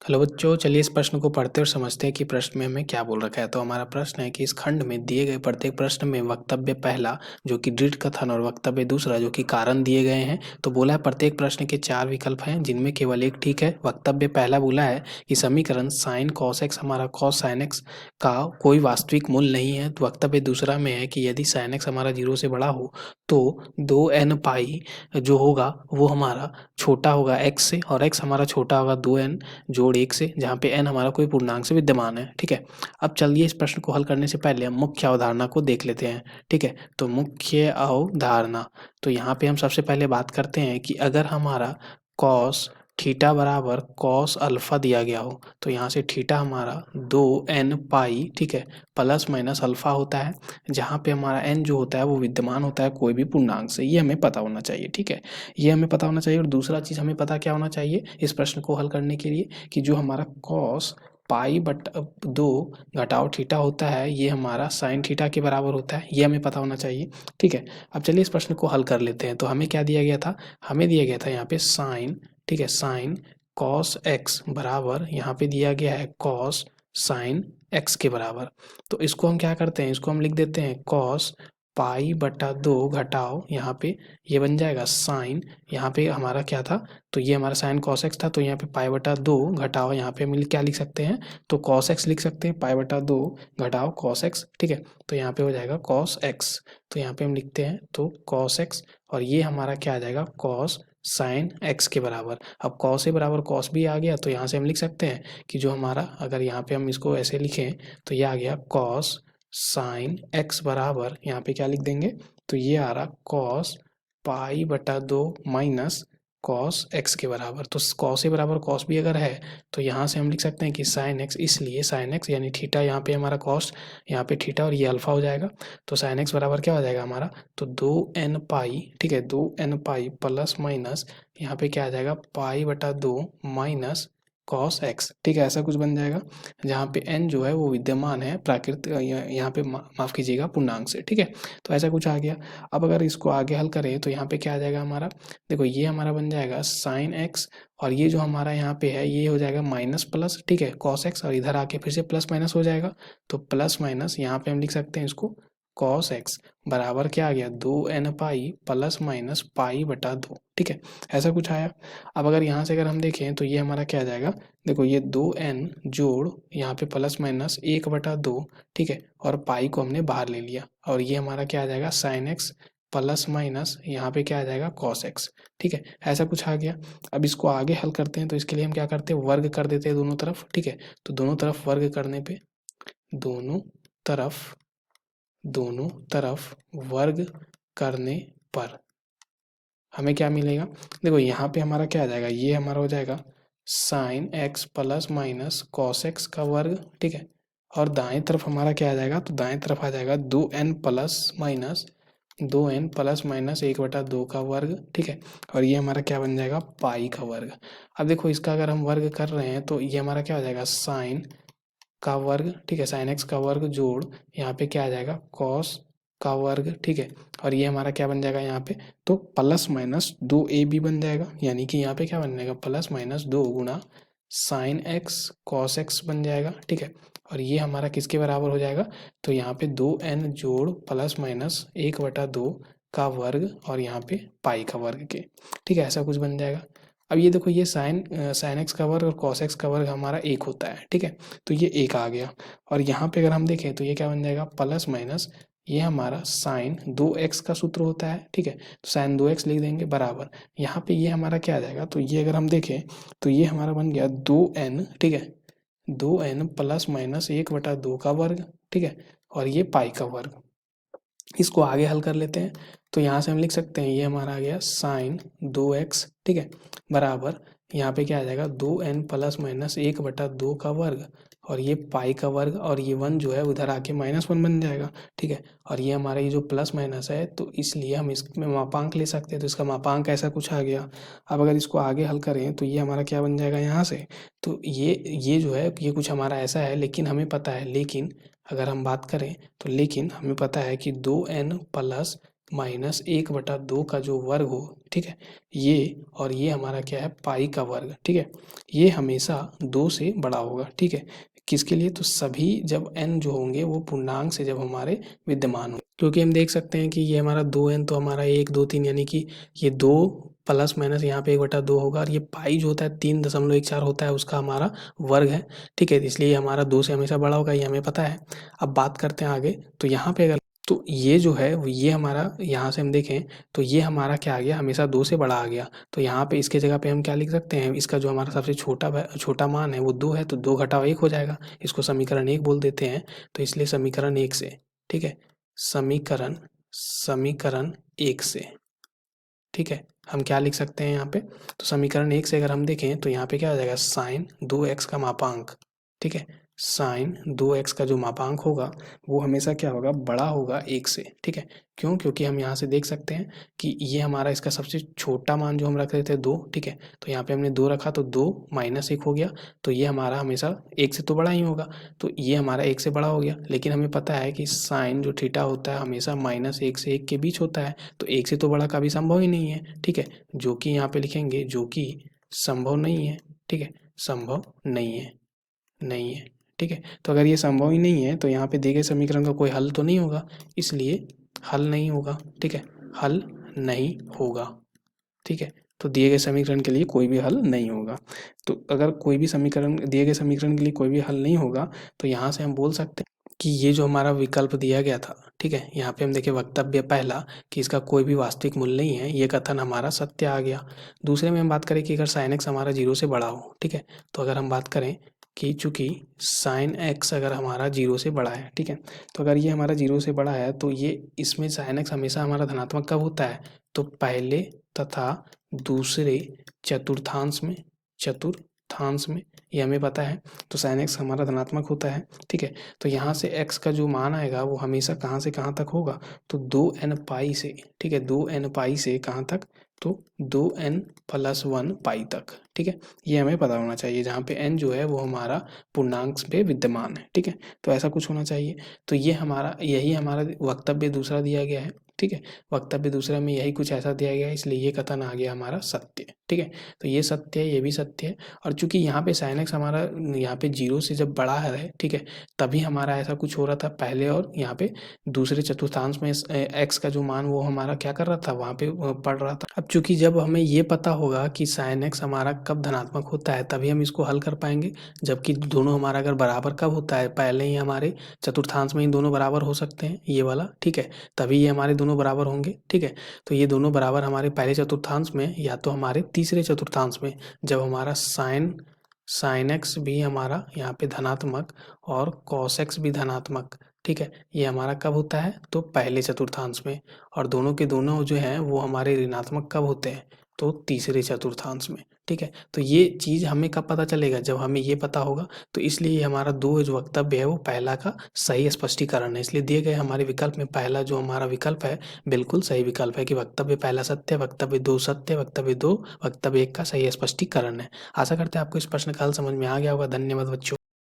Hello बच्चों, चलिए इस प्रश्न को पढ़ते और समझते हैं कि प्रश्न में हमें क्या बोल रखा है। तो हमारा प्रश्न है कि इस खंड में दिए गए प्रत्येक प्रश्न में वक्तव्य पहला जो कि दृढ़ कथन और वक्तव्य दूसरा जो कि कारण दिए गए हैं। तो बोला है प्रत्येक प्रश्न के 4 विकल्प हैं जिनमें केवल एक ठीक है। वक्तव्य पहला बोला है कि समीकरण साइन कॉस एक्स हमारा कॉस साइन एक्स का कोई वास्तविक मूल्य नहीं है। तो वक्तव्य दूसरा में है कि यदि साइन एक्स हमारा 0 से बड़ा हो तो 2n पाई जो होगा वो हमारा छोटा होगा x से, और x हमारा छोटा होगा 2n जोड़ 1 से, जहाँ पे n हमारा कोई पूर्णांक से विद्यमान है। ठीक है, अब चलिए इस प्रश्न को हल करने से पहले हम मुख्य अवधारणा को देख लेते हैं। ठीक है, तो मुख्य अवधारणा, तो यहाँ पे हम सबसे पहले बात करते हैं कि अगर हमारा कॉस थीटा बराबर कॉस अल्फा दिया गया हो तो यहाँ से थीटा हमारा 2n पाई, ठीक है, प्लस माइनस अल्फा होता है, जहाँ पे हमारा n जो होता है वो विद्यमान होता है कोई भी पूर्णांक से। ये हमें पता होना चाहिए। ठीक है, ये हमें पता होना चाहिए। और दूसरा चीज़ हमें पता क्या होना चाहिए इस प्रश्न को हल करने के लिए कि जो हमारा कॉस पाई बटा 2 घटाओ थीटा होता है ये हमारा साइन थीटा के बराबर होता है। ये हमें पता होना चाहिए। ठीक है, अब चलिए इस प्रश्न को हल कर लेते हैं। तो हमें क्या दिया गया था, हमें दिया गया था यहाँ पे साइन, ठीक है, साइन कॉस एक्स बराबर यहाँ पे दिया गया है कॉस साइन एक्स के बराबर। तो इसको हम क्या करते हैं, इसको हम लिख देते हैं कॉस पाई बटा 2 घटाओ यहाँ पे ये बन जाएगा साइन, यहाँ पे हमारा क्या था, तो ये हमारा साइन कॉस एक्स था, तो यहाँ पे पाई बटा 2 घटाओ यहाँ पे हम क्या लिख सकते हैं, तो कॉस एक्स लिख सकते हैं, पाई बटा 2 घटाओ कॉस एक्स। ठीक है, तो यहाँ पे हो जाएगा कॉस एक्स, तो यहाँ पे हम लिखते हैं तो कॉस एक्स, और ये हमारा क्या आ जाएगा कॉस साइन एक्स के बराबर। अब कॉस के बराबर कॉस भी आ गया, तो यहाँ से हम लिख सकते हैं कि जो हमारा, अगर यहाँ पे हम इसको ऐसे लिखें तो ये आ गया कॉस साइन एक्स बराबर, यहाँ पे क्या लिख देंगे, तो ये आ रहा कॉस पाई बटा 2 माइनस कॉस एक्स के बराबर। तो कॉस के बराबर कॉस भी अगर है तो यहाँ से हम लिख सकते हैं कि साइन एक्स, इसलिए साइन एक्स यानी थीटा, यहाँ पे हमारा कॉस, यहाँ पे थीटा और ये अल्फा हो जाएगा। तो साइन एक्स बराबर क्या हो जाएगा हमारा, तो 2n पाई, ठीक है, 2n पाई प्लस माइनस यहाँ पे क्या आ जाएगा पाई बटा 2 माइनस कॉस एक्स। ठीक है, ऐसा कुछ बन जाएगा जहाँ पे n जो है वो विद्यमान है प्राकृत, यहाँ पे माफ़ कीजिएगा पूर्णांक से। ठीक है, तो ऐसा कुछ आ गया। अब अगर इसको आगे हल करें तो यहाँ पे क्या आ जाएगा हमारा, देखो ये हमारा बन जाएगा साइन एक्स, और ये जो हमारा यहाँ पे है ये हो जाएगा माइनस प्लस, ठीक है, कॉस एक्स, और इधर आके फिर से प्लस माइनस हो जाएगा, तो प्लस माइनस यहाँ पे हम लिख सकते हैं इसको कॉस एक्स बराबर क्या आ गया 2n pi plus minus pi बटा 2। ठीक है, ऐसा कुछ आया। अब अगर यहाँ से अगर हम देखें तो ये हमारा क्या आ जाएगा, देखो ये 2n जोड़ यहाँ पे प्लस माइनस 1/2, ठीक है, और पाई को हमने बाहर ले लिया, और ये हमारा क्या आ जाएगा साइन एक्स प्लस माइनस यहाँ पे क्या आ जाएगा कॉस एक्स। ठीक है, ऐसा कुछ आ गया। अब इसको आगे हल करते हैं तो इसके लिए हम क्या करते हैं, वर्ग कर देते हैं दोनों तरफ। ठीक है, तो दोनों तरफ वर्ग करने पे, दोनों तरफ, दोनों तरफ वर्ग करने पर हमें क्या मिलेगा, देखो यहाँ पे हमारा क्या आ जाएगा, ये हमारा हो जाएगा sine x plus minus cos x का वर्ग। ठीक है, और दाएं तरफ हमारा क्या आ जाएगा, तो दाएं तरफ आ जाएगा 2n plus minus 2n plus minus 1/2 का वर्ग। ठीक है, और ये हमारा क्या बन जाएगा पाई का वर्ग। अब देखो इसका अगर हम वर्ग कर रहे हैं तो ये हमारा क्या हो जाएगा साइन का वर्ग, ठीक है, साइन एक्स का वर्ग जोड़ यहाँ पे क्या आ जाएगा कॉस का वर्ग। ठीक है, और ये हमारा क्या बन जाएगा यहाँ पे, तो प्लस माइनस 2ab बन जाएगा, यानी कि यहाँ पे क्या बन जाएगा प्लस माइनस 2 गुना साइन एक्स कॉस एक्स बन जाएगा। ठीक है, और ये हमारा किसके बराबर हो जाएगा, तो यहाँ पे 2n जोड़ प्लस माइनस 1/2 का वर्ग और यहाँ पे पाई का वर्ग के। ठीक है, ऐसा कुछ बन जाएगा। अब ये देखो ये साइन एक्स का वर्ग और कॉस एक्स का वर्ग हमारा एक होता है। ठीक है, तो ये एक आ गया, और यहाँ पे अगर हम देखें तो ये क्या बन जाएगा प्लस माइनस, ये हमारा साइन 2x का सूत्र होता है। ठीक है, तो साइन 2x लिख देंगे बराबर, यहाँ पे ये हमारा क्या आ जाएगा, तो ये अगर हम देखें तो ये हमारा बन गया 2n, ठीक है, 2n प्लस माइनस 1/2 का वर्ग। ठीक है, और ये पाई का वर्ग। इसको आगे हल कर लेते हैं तो यहाँ से हम लिख सकते हैं ये हमारा आ गया साइन 2x, ठीक है, बराबर यहाँ पे क्या आ जाएगा 2n प्लस माइनस 1/2 का वर्ग, और ये पाई का वर्ग, और ये 1 जो है उधर आके -1 बन जाएगा। ठीक है, और ये हमारा ये जो प्लस माइनस है तो इसलिए हम इसमें मापांक ले सकते हैं, तो इसका मापांक ऐसा कुछ आ गया। अब अगर इसको आगे हल करें तो ये हमारा क्या बन जाएगा यहाँ से, तो ये जो है ये कुछ हमारा ऐसा है, लेकिन हमें पता है, लेकिन अगर हम बात करें तो लेकिन हमें पता है कि 2n प्लस माइनस 1/2 का जो वर्ग हो, ठीक है, ये और ये हमारा क्या है, पाई का वर्ग, ठीक है, ये हमेशा 2 से बड़ा होगा, ठीक है। किसके लिए, तो सभी जब n जो होंगे वो पूर्णांक से जब हमारे विद्यमान हो, क्योंकि हम देख सकते हैं कि ये हमारा 2n तो हमारा 1 2 3 यानी कि ये 2 प्लस माइनस यहाँ पे 1/2 होगा, और ये पाई जो होता है 3.14 होता है, उसका हमारा वर्ग है, ठीक है, इसलिए ये हमारा 2 से हमेशा बड़ा होगा, ये हमें पता है। अब बात करते हैं आगे, तो यहाँ पे अगर तो ये जो है ये हमारा यहाँ से हम देखें तो ये हमारा क्या आ गया, हमेशा 2 से बड़ा आ गया, तो यहाँ पे इसके जगह पे हम क्या लिख सकते हैं, इसका जो हमारा सबसे छोटा मान है वो 2 है, तो 2 घटाओ 1 हो जाएगा, इसको समीकरण 1 बोल देते हैं, तो इसलिए समीकरण 1 से, ठीक है, समीकरण समीकरण 1 से, ठीक है, हम क्या लिख सकते हैं यहाँ पे, तो समीकरण 1 से अगर हम देखें तो यहाँ पे क्या आ जाएगा, साइन 2x का मापांक, ठीक है, साइन 2x का जो मापांक होगा वो हमेशा क्या होगा, बड़ा होगा 1 से, ठीक है, क्यों, क्योंकि हम यहाँ से देख सकते हैं कि ये हमारा इसका सबसे छोटा मान जो हम रख रहे थे 2, ठीक है, तो यहाँ पे हमने 2 रखा तो 2 माइनस 1 हो गया, तो ये हमारा हमेशा 1 से तो बड़ा ही होगा, तो ये हमारा 1 से बड़ा हो गया, लेकिन हमें पता है कि साइन जो थीटा होता है हमेशा -1 से 1 के बीच होता है, तो 1 से तो बड़ा कभी संभव ही नहीं है, ठीक है, जो कि यहाँ पे लिखेंगे जो कि संभव नहीं है, ठीक है, संभव नहीं है, नहीं है, ठीक है, तो अगर ये संभव ही नहीं है तो यहाँ पे दिए गए समीकरण का कोई हल तो नहीं होगा, इसलिए हल नहीं होगा, ठीक है, हल नहीं होगा, ठीक है, तो दिए गए समीकरण के लिए कोई भी हल नहीं होगा। तो अगर कोई भी समीकरण दिए गए समीकरण के लिए कोई भी हल नहीं होगा तो यहाँ से हम बोल सकते हैं कि ये जो हमारा विकल्प दिया गया था, ठीक है, यहाँ पे हम देखें वक्तव्य पहला कि इसका कोई भी वास्तविक मूल्य नहीं है, ये कथन हमारा सत्य आ गया। दूसरे में हम बात करें कि अगर साइन एक्स हमारा 0 से बड़ा हो, ठीक है, तो अगर हम बात करें कि चूंकि साइन एक्स अगर हमारा 0 से बड़ा है, ठीक है, तो अगर ये हमारा 0 से बड़ा है तो ये इसमें साइन एक्स हमेशा हमारा धनात्मक कब होता है, तो पहले तथा दूसरे चतुर्थांश में ये हमें पता है, तो साइन एक्स हमारा धनात्मक होता है, ठीक है, तो यहाँ से एक्स का जो मान आएगा वो हमेशा कहाँ से कहाँ तक होगा, तो 2n पाई से, ठीक है, 2n पाई से कहाँ तक, तो 2n+1 पाई तक, ठीक है, ये हमें पता होना चाहिए, जहाँ पे n जो है वो हमारा पूर्णांक पे विद्यमान है, ठीक है, तो ऐसा कुछ होना चाहिए। तो ये हमारा यही हमारा वक्तव्य दूसरा दिया गया है, ठीक है, वक्तव्य दूसरा में यही कुछ ऐसा दिया गया है, इसलिए ये कथन आ गया हमारा सत्य, ठीक है, तो ये सत्य है, ये भी सत्य है, और चूंकि यहाँ पे साइन एक्स हमारा यहाँ पे 0 से जब बड़ा है, ठीक है, तभी हमारा ऐसा कुछ हो रहा था पहले, और यहाँ पे दूसरे चतुर्थांश में एक्स का जो मान वो हमारा क्या कर रहा था, वहाँ पे पढ़ रहा था। अब चूंकि जब हमें ये पता होगा कि साइन एक्स हमारा कब धनात्मक होता है तभी हम इसको हल कर पाएंगे, जबकि दोनों हमारा अगर बराबर कब होता है, पहले ही हमारे चतुर्थांश में ही दोनों बराबर हो सकते हैं, ये वाला, ठीक है, तभी ये हमारे दोनों बराबर होंगे, ठीक है, तो ये दोनों बराबर हमारे पहले चतुर्थांश में या तो हमारे तीसरे चतुर्थांश में, जब हमारा साइन एक्स भी हमारा यहाँ पे धनात्मक और कॉस एक्स भी धनात्मक, ठीक है, ये हमारा कब होता है, तो पहले चतुर्थांश में, और दोनों के दोनों जो हैं वो हमारे ऋणात्मक कब होते हैं, तो तीसरे चतुर्थांश में, ठीक है, तो ये चीज़ हमें कब पता चलेगा, जब हमें ये पता होगा, तो इसलिए हमारा दो जो वक्तव्य है वो पहला का सही स्पष्टीकरण है, इसलिए दिए गए हमारे विकल्प में पहला जो हमारा विकल्प है बिल्कुल सही विकल्प है कि वक्तव्य पहला सत्य, वक्तव्य 2 सत्य, वक्तव्य 2 वक्तव्य 1 का सही स्पष्टीकरण है। आशा करते हैं आपको इस प्रश्न का हल समझ में आ गया होगा। धन्यवाद बच्चों।